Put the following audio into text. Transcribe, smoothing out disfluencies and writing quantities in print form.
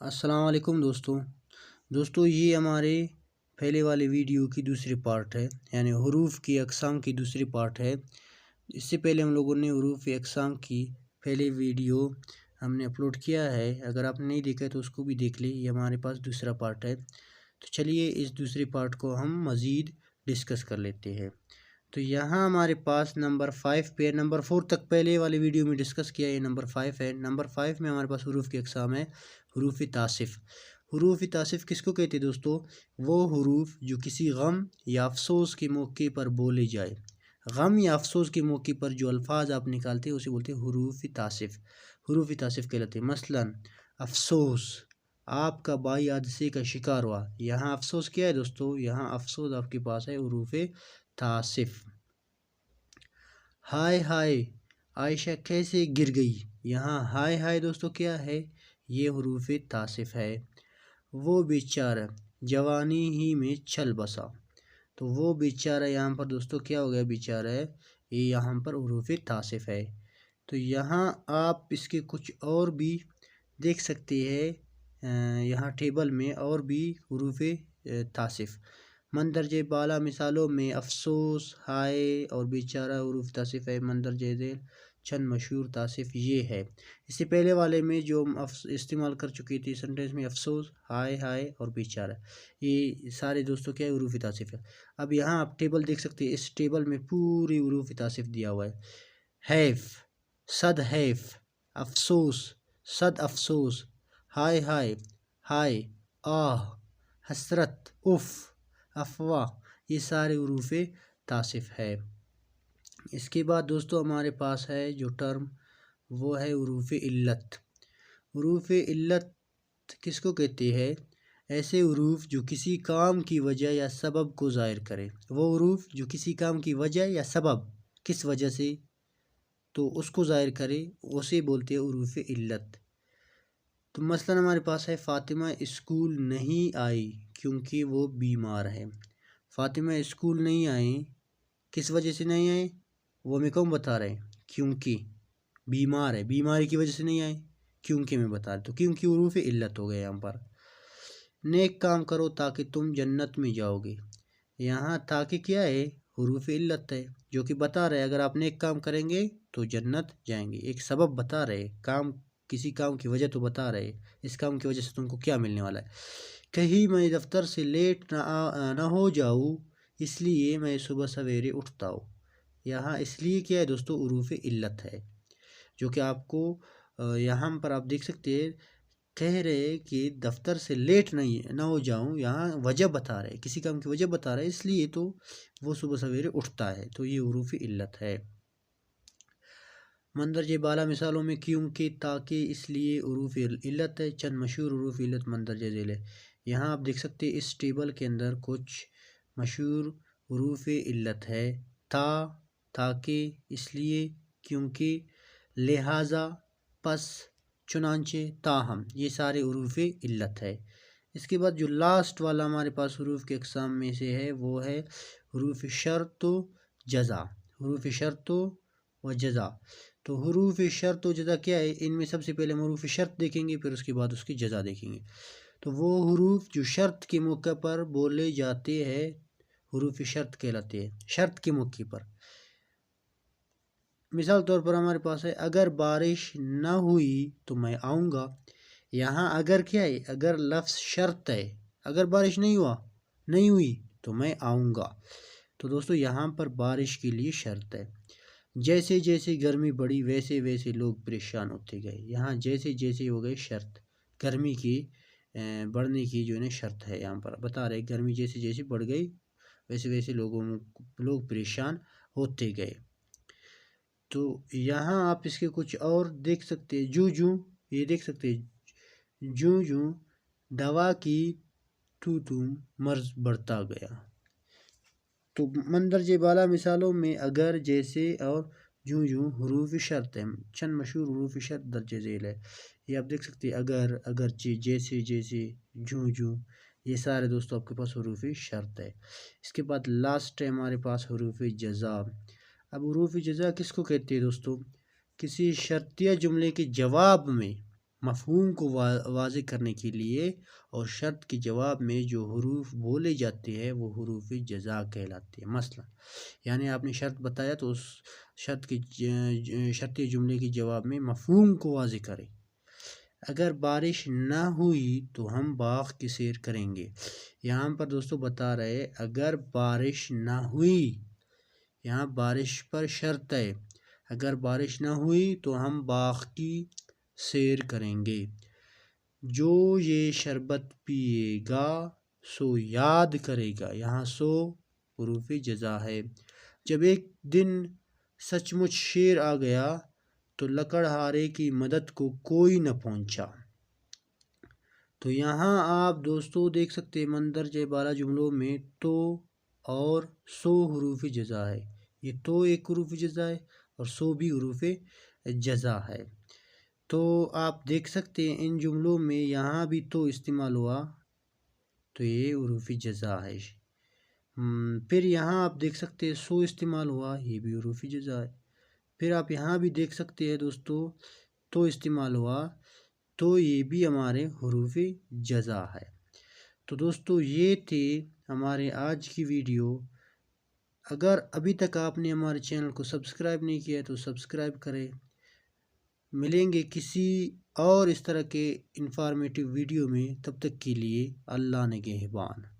السلام علیکم دوستوں یہ ہمارے پہلے والے ویڈیو کی دوسری پارٹ ہے، یعنی حروف کی اقسام کی دوسری پارٹ ہے۔ اس سے پہلے ہم لوگوں نے حروف اقسام کی پہلے ویڈیو ہم نے اپلوڈ کیا ہے، اگر آپ نے نہیں دیکھا تو اس کو بھی دیکھ لیں، یہ ہمارے پاس دوسرا پارٹ ہے۔ تو چلیے اس دوسری پارٹ کو ہم مزید ڈسکس کر لیتے ہیں۔ تو یہاں ہمارے پاس نمبر 5 پہ، نمبر 4 تک پہلے والے ویڈیو میں ڈسکس کیا، یہ نمبر 5 ہے۔ نمبر 5 میں ہمارے پاس حروف کی اقسام ہے حروف تعصف۔ حروف تعصف کس کو کہتے ہیں دوستو؟ وہ حروف جو کسی غم یا افسوس کے موقع پر بولے جائے۔ غم یا افسوس کے موقع پر جو الفاظ آپ نکالتے ہیں اسے بولتے ہیں حروف تعصف۔ حروف تعصف کہلاتے ہیں۔ مثلاً افسوس، آپ کا بھائی حادثے کا شکار ہوا۔ یہاں افسوس کیا ہے دوستو؟ یہاں افسوس آپ کے پاس ہے حروف تعصف۔ ہائے ہائے، عائشہ کیسے گر گئی؟ یہاں ہائے ہائے دوستو کیا ہے؟ یہ حروف تعصف ہے۔ وہ بیچارہ جوانی ہی میں چل بسا۔ تو وہ بیچارہ یہاں پر دوستو کیا ہو گیا؟ بیچارہ ہے، یہ یہاں پر حروف تعصف ہے۔ تو یہاں آپ اس کے کچھ اور بھی دیکھ سکتے ہیں، یہاں ٹیبل میں اور بھی حروف تعصف۔ مندرجہ بالا مثالوں میں افسوس، ہائے اور بیچارہ حروف تعصف ہے۔ مندرجہ ذیل چند مشہور تعصف یہ ہے۔ اس سے پہلے والے میں جو ہم استعمال کر چکے تھے سنٹینس میں، افسوس، ہائے ہائے اور بیچارہ، یہ سارے دوستوں کیا حروف تعصف ہے۔ اب یہاں آپ ٹیبل دیکھ سکتے ہیں، اس ٹیبل میں پوری حروف تعصف دیا ہوا ہے۔ حیف، صد حیف، افسوس، صد افسوس، ہائے ہائے، ہائے، آہ، حسرت، اف، افواہ، یہ سارے حروف تعصف ہے۔ اس کے بعد دوستو ہمارے پاس ہے جو ٹرم، وہ ہے حروف علت۔ حروف علت کس کو کہتے ہیں؟ ایسے حروف جو کسی کام کی وجہ یا سبب کو ظاہر کرے۔ وہ حروف جو کسی کام کی وجہ یا سبب، کس وجہ سے تو اس کو ظاہر کرے، اسے بولتے ہیں حروف علت۔ تو مثلا ہمارے پاس ہے فاطمہ اسکول نہیں آئی کیونکہ وہ بیمار ہے۔ فاطمہ اسکول نہیں آئی، کس وجہ سے نہیں آئی؟ وہ ہمیں کون بتا رہے ہیں؟ کیونکہ بیمار ہے، بیماری کی وجہ سے نہیں آئی، کیونکہ میں بتا رہا تو کیونکہ حروف علت ہو گئے یہاں پر۔ نیک کام کرو تاکہ تم جنت میں جاؤ گے۔ یہاں تاکہ کیا ہے؟ حروف علت ہے، جو کہ بتا رہے اگر آپ نیک کام کریں گے تو جنت جائیں گے۔ ایک سبب بتا رہے، کام، کسی کام کی وجہ تو بتا رہے، اس کام کی وجہ سے تم کو کیا ملنے والا ہے۔ کہیں میں دفتر سے لیٹ نہ ہو جاؤں اس لیے میں صبح سویرے اٹھتا ہوں۔ یہاں اس لیے کیا ہے دوستو؟ حروف علت ہے، جو کہ آپ کو یہاں پر آپ دیکھ سکتے ہیں، کہہ رہے کہ دفتر سے لیٹ نہ ہو جاؤں، یہاں وجہ بتا رہے، کسی کام کی وجہ بتا رہے، اس لیے تو وہ صبح سویرے اٹھتا ہے، تو یہ حروف علت ہے۔ مندرجہ بالا مثالوں میں کیونکہ، تاکہ، اس لیے حروف علت ہے۔ چند مشہور حروف علت مندرجہ ذیل ہے۔ یہاں آپ دیکھ سکتے ہیں اس ٹیبل کے اندر کچھ مشہور حروف علت ہے۔ تا، تاکہ، اس لیے، کیونکہ، لہٰذا، پس، چنانچہ، تاہم، یہ سارے حروف علت ہے۔ اس کے بعد جو لاسٹ والا ہمارے پاس حروف کے اقسام میں سے ہے وہ ہے حروف شرط و جزا۔ حروف شرط و جزا، تو حروف شرط و جزا کیا ہے؟ ان میں سب سے پہلے ہم حروف شرط دیکھیں گے، پھر اس کے بعد اس کی جزا دیکھیں گے۔ تو وہ حروف جو شرط کے موقع پر بولے جاتے ہیں حروف شرط کہلاتے ہیں، شرط کے موقع پر۔ مثال طور پر ہمارے پاس ہے اگر بارش نہ ہوئی تو میں آؤں گا۔ یہاں اگر کیا ہے؟ اگر لفظ شرط ہے، اگر بارش نہیں ہوئی تو میں آؤں گا۔ تو دوستو یہاں پر بارش کے لیے شرط ہے۔ جیسے جیسے گرمی بڑھی ویسے ویسے لوگ پریشان ہوتے گئے۔ یہاں جیسے جیسے ہو گئے شرط، گرمی کی بڑھنے کی جو ہے شرط ہے، یہاں پر بتا رہے گرمی جیسے جیسے بڑھ گئی ویسے ویسے لوگ پریشان ہوتے گئے۔ تو یہاں آپ اس کے کچھ اور دیکھ سکتے ہیں، جوں یہ دیکھ سکتے ہیں، جوں دوا کی تو مرض بڑھتا گیا۔ تو مندرجہ بالا مثالوں میں اگر، جیسے اور جوں حروف شرط ہیں۔ چند مشہور حروف شرط درج ذیل ہے، یہ آپ دیکھ سکتے ہیں، اگر، اگرچہ، جیسے جیسے، جوں، یہ سارے دوستوں آپ کے پاس حروف شرط ہے۔ اس کے بعد لاسٹ ہے ہمارے پاس حروف جزا۔ اب حروف جزا کس کو کہتے ہیں دوستو؟ کسی شرطیہ جملے کے جواب میں مفہوم کو واضح کرنے کے لیے، اور شرط کے جواب میں جو حروف بولے جاتے ہیں وہ حروف جزا کہلاتے ہیں۔ مثلا یعنی آپ نے شرط بتایا تو اس شرطی جملے کے جواب میں مفہوم کو واضح کریں۔ اگر بارش نہ ہوئی تو ہم باغ کی سیر کریں گے۔ یہاں پر دوستو بتا رہے اگر بارش نہ ہوئی، یہاں بارش پر شرط ہے، اگر بارش نہ ہوئی تو ہم باغ کی سیر کریں گے۔ جو یہ شربت پیے گا سو یاد کرے گا، یہاں سو حروف جزا ہے۔ جب ایک دن سچ مچ شیر آ گیا تو لکڑہارے کی مدد کو کوئی نہ پہنچا۔ تو یہاں آپ دوستو دیکھ سکتے ہیں مندرجہ بالا جملوں میں تو اور سو حروف جزا ہے۔ یہ تو ایک حروف جزا ہے اور سو بھی حروف جزا ہے۔ تو آپ دیکھ سکتے ہیں ان جملوں میں یہاں بھی تو استعمال ہوا تو یہ حروف جزا ہے۔ پھر یہاں آپ دیکھ سکتے ہیں سو استعمال ہوا، یہ بھی حروف جزا ہے۔ پھر آپ یہاں بھی دیکھ سکتے ہیں دوستو تو استعمال ہوا تو یہ بھی ہمارے حروف جزا ہے۔ تو دوستو یہ تھے ہمارے آج کی ویڈیو۔ اگر ابھی تک آپ نے ہمارے چینل کو سبسکرائب نہیں کیا تو سبسکرائب کریں۔ ملیں گے کسی اور اس طرح کے انفارمیٹیو ویڈیو میں، تب تک کے لیے اللہ نگہبان۔